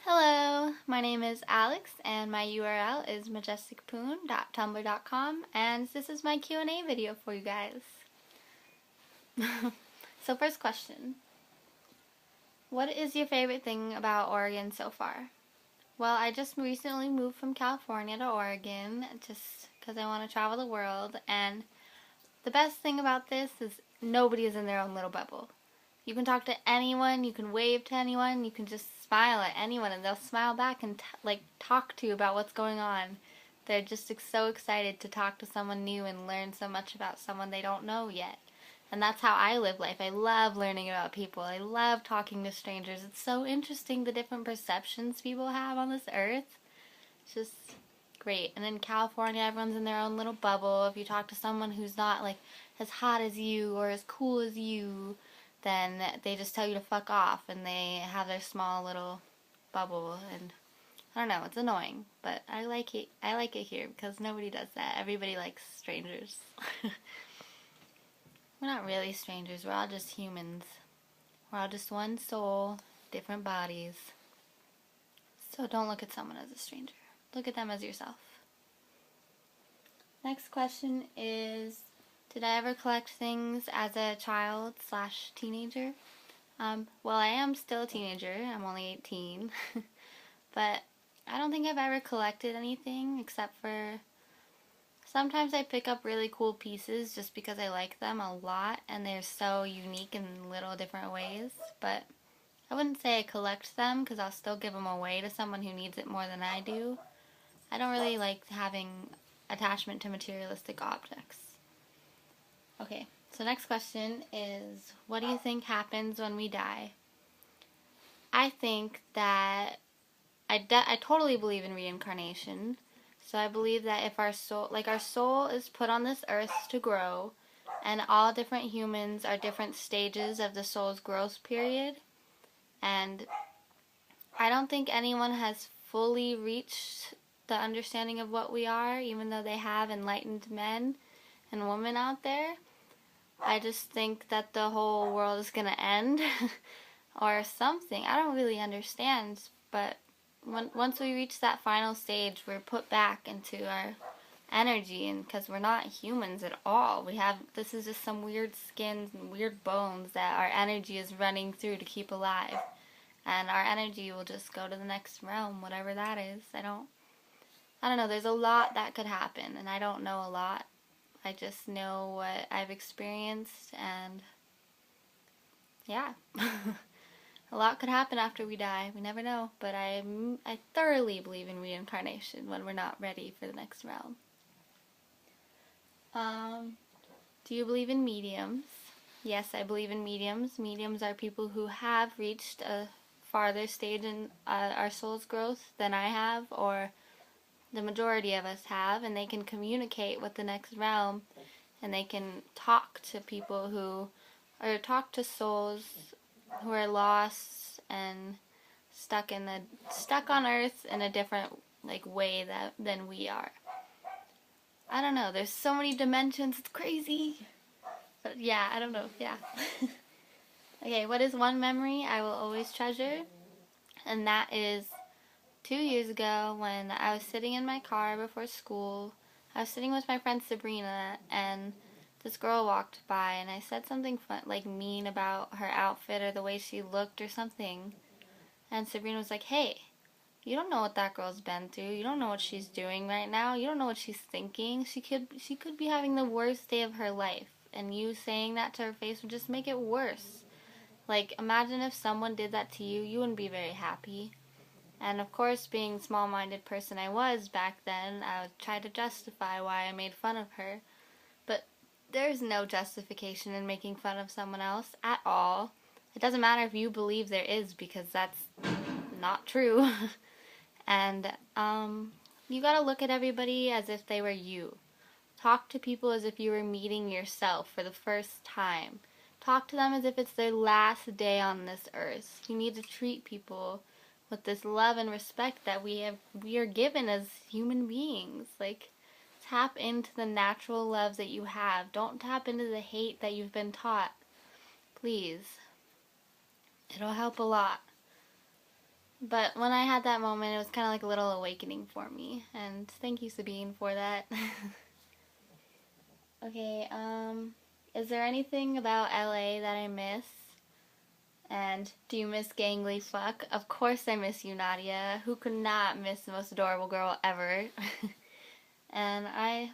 Hello, my name is Alex and my URL is majesticpoon.tumblr.com and this is my Q&A video for you guys. So first question, what is your favorite thing about Oregon so far? Well, I just recently moved from California to Oregon just because I want to travel the world, and the best thing about this is nobody is in their own little bubble. You can talk to anyone, you can wave to anyone, you can just smile at anyone and they'll smile back and talk to you about what's going on. They're just so excited to talk to someone new and learn so much about someone they don't know yet. And that's how I live life. I love learning about people. I love talking to strangers. It's so interesting the different perceptions people have on this earth. It's just great. And in California, everyone's in their own little bubble. If you talk to someone who's not like as hot as you or as cool as you, then they just tell you to fuck off and they have their small little bubble, and I don't know, it's annoying, but I like it here because nobody does that. Everybody likes strangers. We're not really strangers, we're all just humans. We're all just one soul, different bodies. So don't look at someone as a stranger. Look at them as yourself. Next question is, did I ever collect things as a child/teenager? Well, I am still a teenager. I'm only 18. But I don't think I've ever collected anything except for sometimes I pick up really cool pieces just because I like them a lot and they're so unique in little different ways. But I wouldn't say I collect them because I'll still give them away to someone who needs it more than I do. I don't really like having attachment to materialistic objects. Okay, so next question is, what do you think happens when we die? I think that I totally believe in reincarnation. So I believe that if our soul is put on this earth to grow, and all different humans are different stages of the soul's growth period, and I don't think anyone has fully reached the understanding of what we are, even though they have enlightened men and women out there. I just think that the whole world is going to end or something. I don't really understand, but once we reach that final stage, we're put back into our energy, and because we're not humans at all. This is just some weird skins and weird bones that our energy is running through to keep alive. And our energy will just go to the next realm, whatever that is. I don't know, there's a lot that could happen, and I don't know a lot. I just know what I've experienced, and yeah. A lot could happen after we die. We never know, but I thoroughly believe in reincarnation when we're not ready for the next realm. Do you believe in mediums? Yes, I believe in mediums. Mediums are people who have reached a farther stage in our soul's growth than I have, or the majority of us have, and they can communicate with the next realm, and they can talk to people talk to souls who are lost and stuck on Earth in a different way than we are. I don't know, there's so many dimensions, it's crazy. But yeah, I don't know, yeah. Okay, what is one memory I will always treasure? And that is 2 years ago when I was sitting in my car before school. I was sitting with my friend Sabrina, and this girl walked by, and I said something mean about her outfit or the way she looked or something. And Sabrina was like, "Hey, you don't know what that girl's been through. You don't know what she's doing right now. You don't know what she's thinking. She could be having the worst day of her life, and you saying that to her face would just make it worse. Imagine if someone did that to you, you wouldn't be very happy." And of course, being the small-minded person I was back then, I would try to justify why I made fun of her. But there's no justification in making fun of someone else at all. It doesn't matter if you believe there is, because that's not true. And you gotta look at everybody as if they were you. Talk to people as if you were meeting yourself for the first time. Talk to them as if it's their last day on this earth. You need to treat people with this love and respect that we are given as human beings. Tap into the natural love that you have. Don't tap into the hate that you've been taught. Please. It'll help a lot. But when I had that moment, it was kind of like a little awakening for me. And thank you, Sabine, for that. Okay, is there anything about LA that I miss? And do you miss gangly fuck? Of course I miss you, Nadia. Who could not miss the most adorable girl ever? And I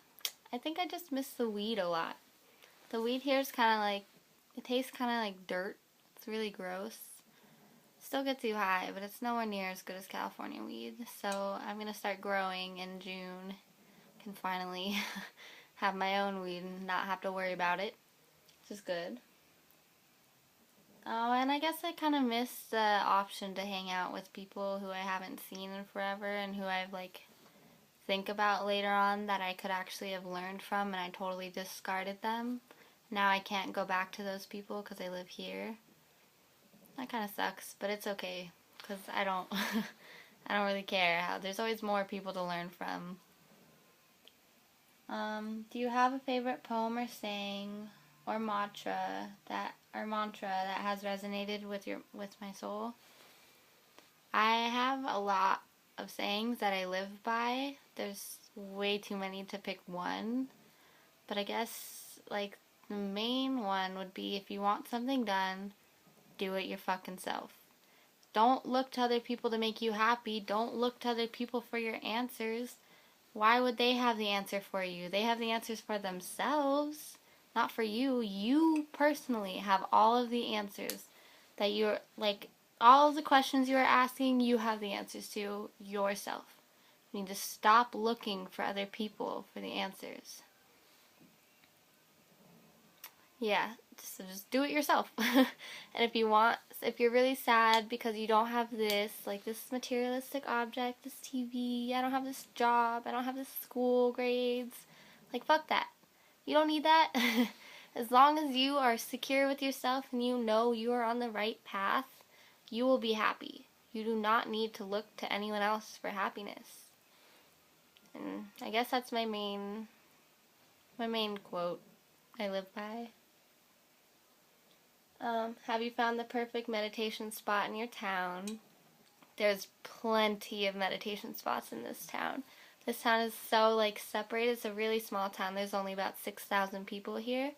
think I just miss the weed a lot. The weed here is kind of like, it tastes kind of like dirt. It's really gross. Still gets you high, but it's nowhere near as good as California weed. So I'm gonna start growing in June. Can finally have my own weed and not have to worry about it, which is good. Oh, and I guess I kind of miss the option to hang out with people who I haven't seen in forever and who I've like think about later on that I could actually have learned from, and I totally discarded them. Now I can't go back to those people because I live here. That kind of sucks, but it's okay because I don't I don't really care. There's always more people to learn from. Do you have a favorite poem or saying or mantra that has resonated with my soul? I have a lot of sayings that I live by. There's way too many to pick one, but I guess like the main one would be, if you want something done, do it your fucking self. Don't look to other people to make you happy. Don't look to other people for your answers. Why would they have the answer for you? They have the answers for themselves, not for you. You personally have all of the answers that you're like, all of the questions you are asking, you have the answers to yourself. You need to stop looking for other people for the answers. Yeah, just do it yourself. And if you're really sad because you don't have this, like this materialistic object, this TV, I don't have this job, I don't have this school grades, like fuck that. You don't need that. As long as you are secure with yourself and you know you are on the right path, you will be happy. You do not need to look to anyone else for happiness. And I guess that's my main quote I live by. Have you found the perfect meditation spot in your town? There's plenty of meditation spots in this town. This town is so like separated. It's a really small town. There's only about 6,000 people here,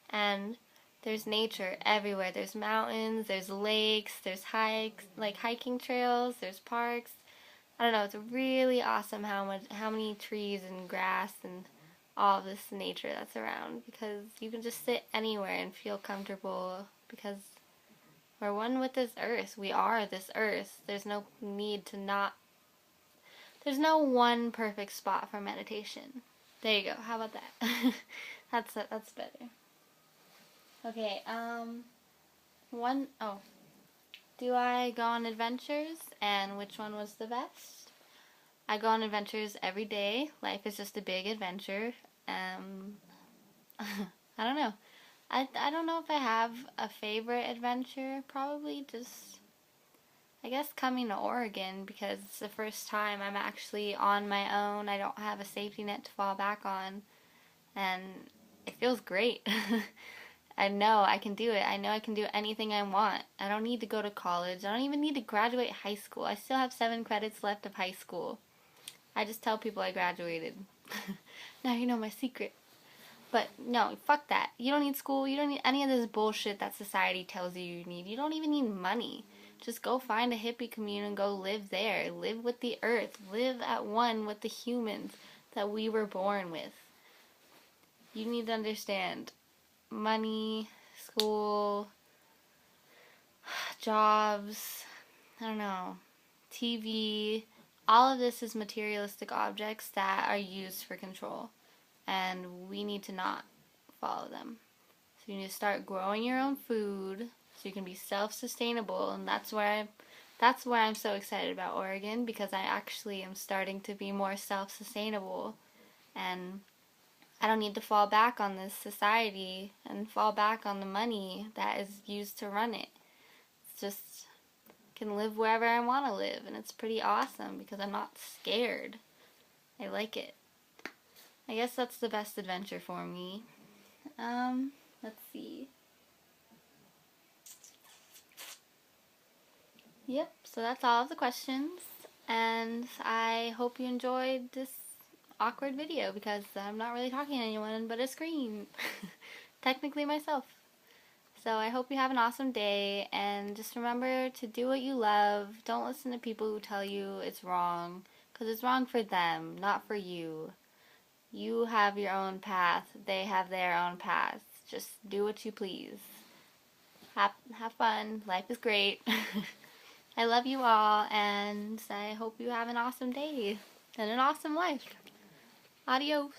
and there's nature everywhere. There's mountains, there's lakes, there's hikes, like hiking trails, there's parks. I don't know, it's really awesome how many trees and grass and all of this nature that's around, because you can just sit anywhere and feel comfortable because we're one with this earth. We are this earth. There's no need to not. There's no one perfect spot for meditation. There you go. How about that? That's better. Okay, do I go on adventures, and which one was the best? I go on adventures every day. Life is just a big adventure. I don't know. I don't know if I have a favorite adventure. Probably just, I guess, coming to Oregon, because it's the first time I'm actually on my own. I don't have a safety net to fall back on, and it feels great. I know I can do it. I know I can do anything I want. I don't need to go to college. I don't even need to graduate high school. I still have 7 credits left of high school. I just tell people I graduated. Now you know my secret. But no, fuck that. You don't need school. You don't need any of this bullshit that society tells you need. You don't even need money. Just go find a hippie commune and go live there. Live with the earth. Live at one with the humans that we were born with. You need to understand, money, school, jobs, I don't know, TV, all of this is materialistic objects that are used for control, and we need to not follow them. So you need to start growing your own food so you can be self-sustainable, and that's why I'm so excited about Oregon, because I actually am starting to be more self-sustainable, and I don't need to fall back on this society and fall back on the money that is used to run it. It's just, I can live wherever I want to live, and it's pretty awesome because I'm not scared. I like it. I guess that's the best adventure for me. Let's see. Yep, So that's all of the questions, and I hope you enjoyed this awkward video because I'm not really talking to anyone but a screen. Technically myself. So I hope you have an awesome day, and just remember to do what you love. Don't listen to people who tell you it's wrong, because it's wrong for them, not for you. You have your own path. They have their own path. Just do what you please. Have fun. Life is great. I love you all, and I hope you have an awesome day and an awesome life. Adios.